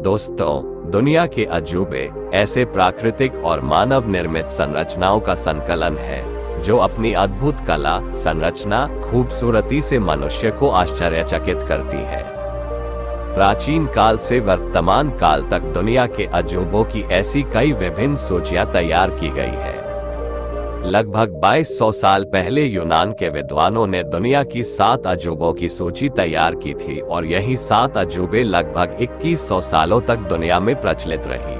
दोस्तों, दुनिया के अजूबे ऐसे प्राकृतिक और मानव निर्मित संरचनाओं का संकलन है जो अपनी अद्भुत कला, संरचना, खूबसूरती से मनुष्य को आश्चर्यचकित करती है। प्राचीन काल से वर्तमान काल तक दुनिया के अजूबों की ऐसी कई विभिन्न सूचियां तैयार की गई है। लगभग 2200 साल पहले यूनान के विद्वानों ने दुनिया की 7 अजूबों की सूची तैयार की थी और यही 7 अजूबे लगभग 2100 सालों तक दुनिया में प्रचलित रही।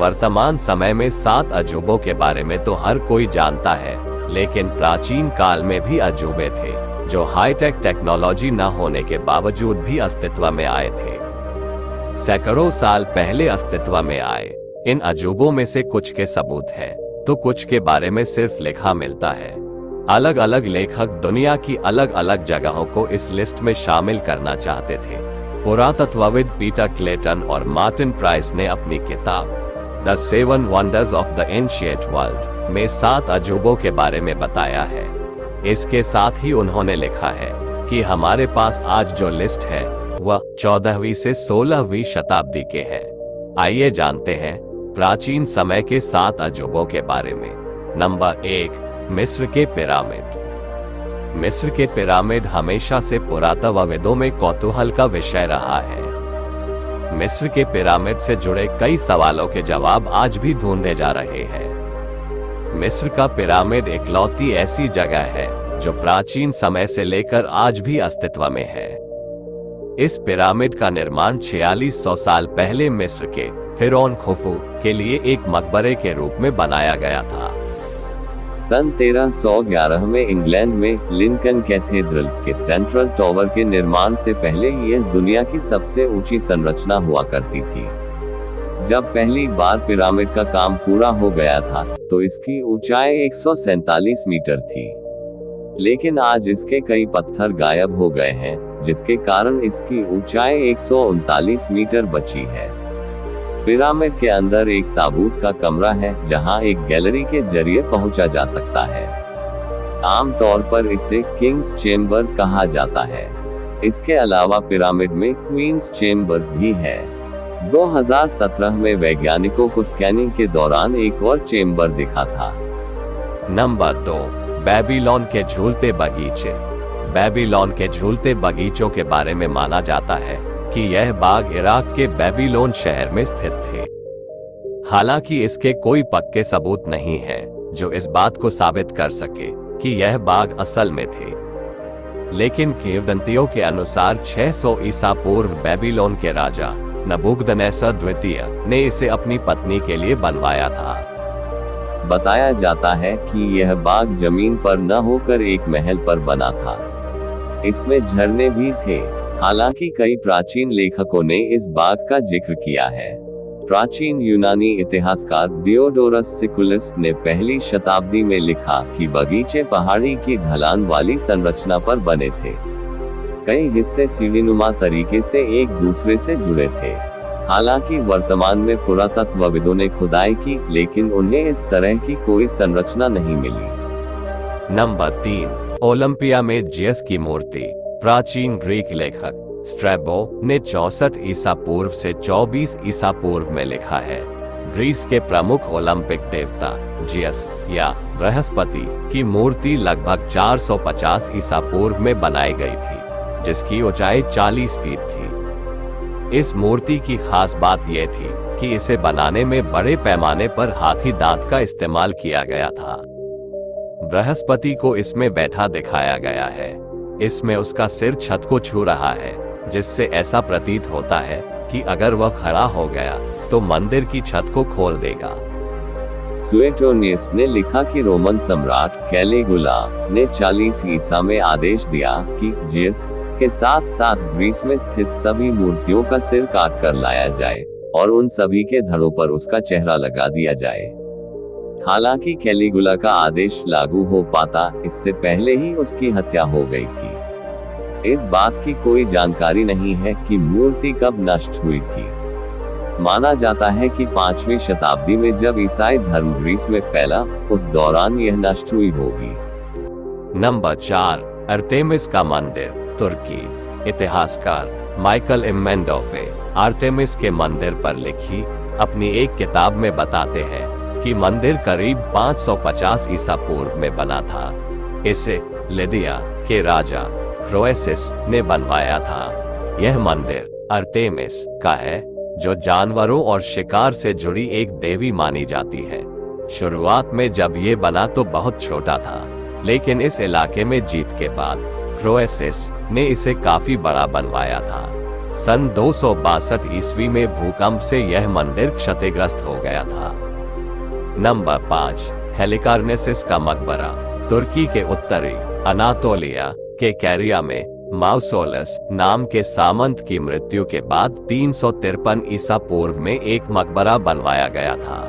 वर्तमान समय में 7 अजूबों के बारे में तो हर कोई जानता है, लेकिन प्राचीन काल में भी अजूबे थे जो हाईटेक टेक्नोलॉजी न होने के बावजूद भी अस्तित्व में आए थे। सैकड़ों साल पहले अस्तित्व में आए इन अजूबों में से कुछ के सबूत हैं, तो कुछ के बारे में सिर्फ लिखा मिलता है। अलग अलग लेखक दुनिया की अलग अलग जगहों को इस लिस्ट में शामिल करना चाहते थे। पुरातत्वविद पीटर क्लेटन और मार्टिन प्राइस ने अपनी किताब the 7 wonders of the ancient world में 7 अजूबों के बारे में बताया है। इसके साथ ही उन्होंने लिखा है कि हमारे पास आज जो लिस्ट है वह 14वीं से 16वीं शताब्दी के है। आइए जानते हैं प्राचीन समय के 7 अजूबों के बारे में। नंबर 1, मिस्र के पिरामिड। मिस्र के पिरामिड हमेशा से पुरातत्वविदों में कौतूहल का विषय रहा है। मिस्र के पिरामिड से जुड़े कई सवालों के जवाब आज भी ढूंढे जा रहे हैं। मिस्र का पिरामिड इकलौती ऐसी जगह है जो प्राचीन समय से लेकर आज भी अस्तित्व में है। इस पिरामिड का निर्माण 4600 साल पहले मिस्र के फिरौन खुफू के लिए एक मकबरे के रूप में बनाया गया था। सन 1311 में इंग्लैंड में लिंकन कैथेड्रल के सेंट्रल टॉवर के निर्माण से पहले यह दुनिया की सबसे ऊंची संरचना हुआ करती थी। जब पहली बार पिरामिड का काम पूरा हो गया था तो इसकी ऊंचाई 147 मीटर थी, लेकिन आज इसके कई पत्थर गायब हो गए हैं, जिसके कारण इसकी ऊंचाई 139 मीटर बची है। पिरामिड के अंदर एक ताबूत का कमरा है जहां एक गैलरी के जरिए पहुंचा जा सकता है। आमतौर पर इसे किंग्स चेम्बर कहा जाता है। इसके अलावा पिरामिड में क्वींस चेम्बर भी है। 2017 में वैज्ञानिकों को स्कैनिंग के दौरान एक और चेम्बर दिखा था। नंबर 2, बेबीलोन के झूलते बगीचे। बेबीलोन के झूलते बगीचों के बारे में माना जाता है कि यह बाग इराक के बेबीलोन शहर में स्थित थे। हालांकि इसके कोई पक्के सबूत नहीं हैं जो इस बात को साबित कर सके कि यह बाग असल में थे, लेकिन किंवदंतियों के अनुसार 600 ईसा पूर्व बेबीलोन के राजा नबूकदनेस्सर द्वितीय ने इसे अपनी पत्नी के लिए बनवाया था। बताया जाता है कि यह बाग जमीन पर न होकर एक महल पर बना था। इसमें झरने भी थे। हालांकि कई प्राचीन लेखकों ने इस बाग का जिक्र किया है। प्राचीन यूनानी इतिहासकार डियोडोरस सिकुलस ने पहली शताब्दी में लिखा कि बगीचे पहाड़ी की ढलान वाली संरचना पर बने थे। कई हिस्से सीढ़ीनुमा तरीके से एक दूसरे से जुड़े थे। हालांकि वर्तमान में पुरातत्वविदों ने खुदाई की, लेकिन उन्हें इस तरह की कोई संरचना नहीं मिली। नंबर 3, ओलंपिया में जियस की मूर्ति। प्राचीन ग्रीक लेखक स्ट्रैबो ने 64 ईसा पूर्व से 24 ईसा पूर्व में लिखा है। ग्रीस के प्रमुख ओलंपिक देवता जियस या बृहस्पति की मूर्ति लगभग 450 ईसा पूर्व में बनाई गई थी, जिसकी ऊंचाई 40 फीट थी। इस मूर्ति की खास बात यह थी कि इसे बनाने में बड़े पैमाने पर हाथी दांत का इस्तेमाल किया गया था। बृहस्पति को इसमें बैठा दिखाया गया है। इसमें उसका सिर छत को छू रहा है, जिससे ऐसा प्रतीत होता है कि अगर वह खड़ा हो गया तो मंदिर की छत को खोल देगा। सुएटोनियस ने लिखा कि रोमन सम्राट कैलिगुला ने 40 ईसा में आदेश दिया कि जियस के साथ साथ ग्रीस में स्थित सभी मूर्तियों का सिर काट कर लाया जाए और उन सभी के धड़ों पर उसका चेहरा लगा दिया जाए। हालांकि कैलिगुला का आदेश लागू हो पाता इससे पहले ही उसकी हत्या हो गई थी। इस बात की कोई जानकारी नहीं है कि मूर्ति कब नष्ट हुई थी। माना जाता है कि 5वीं शताब्दी में जब ईसाई धर्म ग्रीस में फैला, उस दौरान यह नष्ट हुई होगी। नंबर 4, अर्तेमिस का मंदिर, तुर्की। इतिहासकार माइकल इम्मेंडोफे आर्टेमिस के मंदिर पर लिखी अपनी एक किताब में बताते हैं कि मंदिर करीब 550 ईसा पूर्व में बना था। इसे लिदिया के राजा क्रोएसिस ने बनवाया था। यह मंदिर आर्टेमिस का है, जो जानवरों और शिकार से जुड़ी एक देवी मानी जाती है। शुरुआत में जब ये बना तो बहुत छोटा था, लेकिन इस इलाके में जीत के बाद क्रोएसिस ने इसे काफी बड़ा बनवाया था। सन 262 ईस्वी में भूकंप से यह मंदिर क्षतिग्रस्त हो गया था। नंबर 5, हेलिकार्नेसिस का मकबरा। तुर्की के उत्तरी अनातोलिया के कैरिया में माउसोलस नाम के सामंत की मृत्यु के बाद 353 ईसा पूर्व में एक मकबरा बनवाया गया था।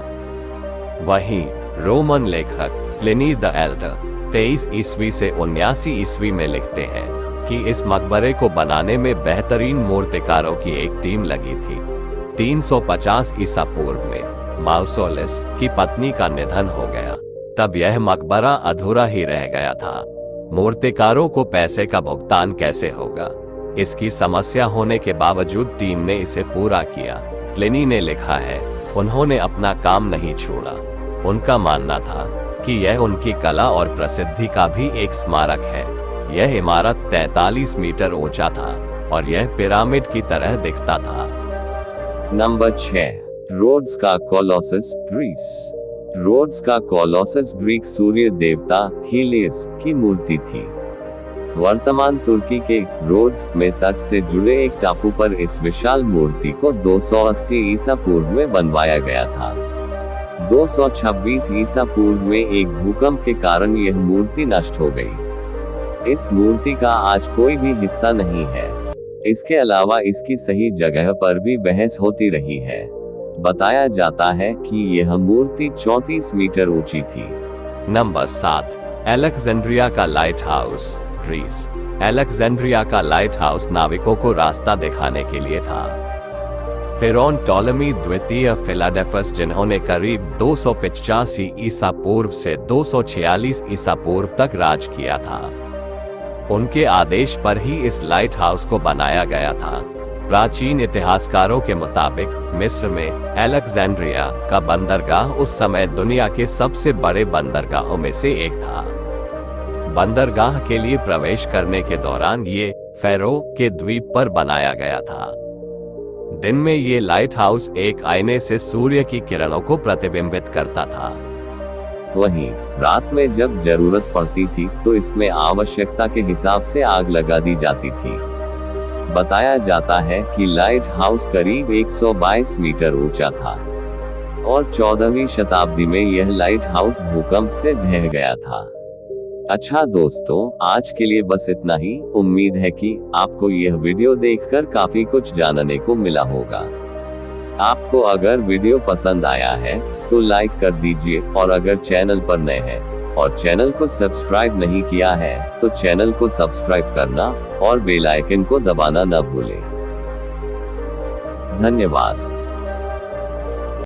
वहीं रोमन लेखक प्लिनी द एल्डर 23 ईस्वी से 79 ईस्वी में लिखते हैं कि इस मकबरे को बनाने में बेहतरीन मूर्तिकारों की एक टीम लगी थी। 350 ईसा पूर्व में माउसोलस की पत्नी का निधन हो गया, तब यह मकबरा अधूरा ही रह गया था। मूर्तिकारों को पैसे का भुगतान कैसे होगा, इसकी समस्या होने के बावजूद टीम ने इसे पूरा किया। प्लिनी ने लिखा है, उन्होंने अपना काम नहीं छोड़ा। उनका मानना था कि यह उनकी कला और प्रसिद्धि का भी एक स्मारक है। यह इमारत 43 मीटर ऊंचा था और यह पिरामिड की तरह दिखता था। नंबर 6, रोड्स का कोलोसस, ग्रीस। रोड्स का कोलोसस ग्रीक सूर्य देवता हीलियस की मूर्ति थी। वर्तमान तुर्की के रोड्स में तट से जुड़े एक टापू पर इस विशाल मूर्ति को 280 ईसा पूर्व में बनवाया गया था। 226 ईसा पूर्व में एक भूकंप के कारण यह मूर्ति नष्ट हो गई। इस मूर्ति का आज कोई भी हिस्सा नहीं है। इसके अलावा इसकी सही जगह पर भी बहस होती रही है। बताया जाता है कि यह मूर्ति 34 मीटर ऊंची थी। नंबर 7, अलेक्जेंड्रिया का लाइट हाउस, ग्रीस। अलेक्जेंड्रिया का लाइट हाउस नाविकों को रास्ता दिखाने के लिए था। फिरौन टॉलेमी द्वितीय फिलाडेल्फस, जिन्होंने करीब 285 ईसा पूर्व से 246 ईसा पूर्व तक राज किया था, उनके आदेश पर ही इस लाइट हाउस को बनाया गया था। प्राचीन इतिहासकारों के मुताबिक मिस्र में अलेक्जेंड्रिया का बंदरगाह उस समय दुनिया के सबसे बड़े बंदरगाहों में से एक था। बंदरगाह के लिए प्रवेश करने के दौरान ये फेरो के द्वीप पर बनाया गया था। दिन में ये लाइट हाउस एक आईने से सूर्य की किरणों को प्रतिबिंबित करता था। वहीं रात में जब जरूरत पड़ती थी तो इसमें आवश्यकता के हिसाब से आग लगा दी जाती थी। बताया जाता है कि लाइट हाउस करीब 122 मीटर ऊंचा था और 14वीं शताब्दी में यह लाइट हाउस भूकंप से ढह गया था। अच्छा दोस्तों, आज के लिए बस इतना ही। उम्मीद है कि आपको यह वीडियो देखकर काफी कुछ जानने को मिला होगा। आपको अगर वीडियो पसंद आया है तो लाइक कर दीजिए, और अगर चैनल पर नए हैं और चैनल को सब्सक्राइब नहीं किया है तो चैनल को सब्सक्राइब करना और बेल आइकन को दबाना न भूलें। धन्यवाद।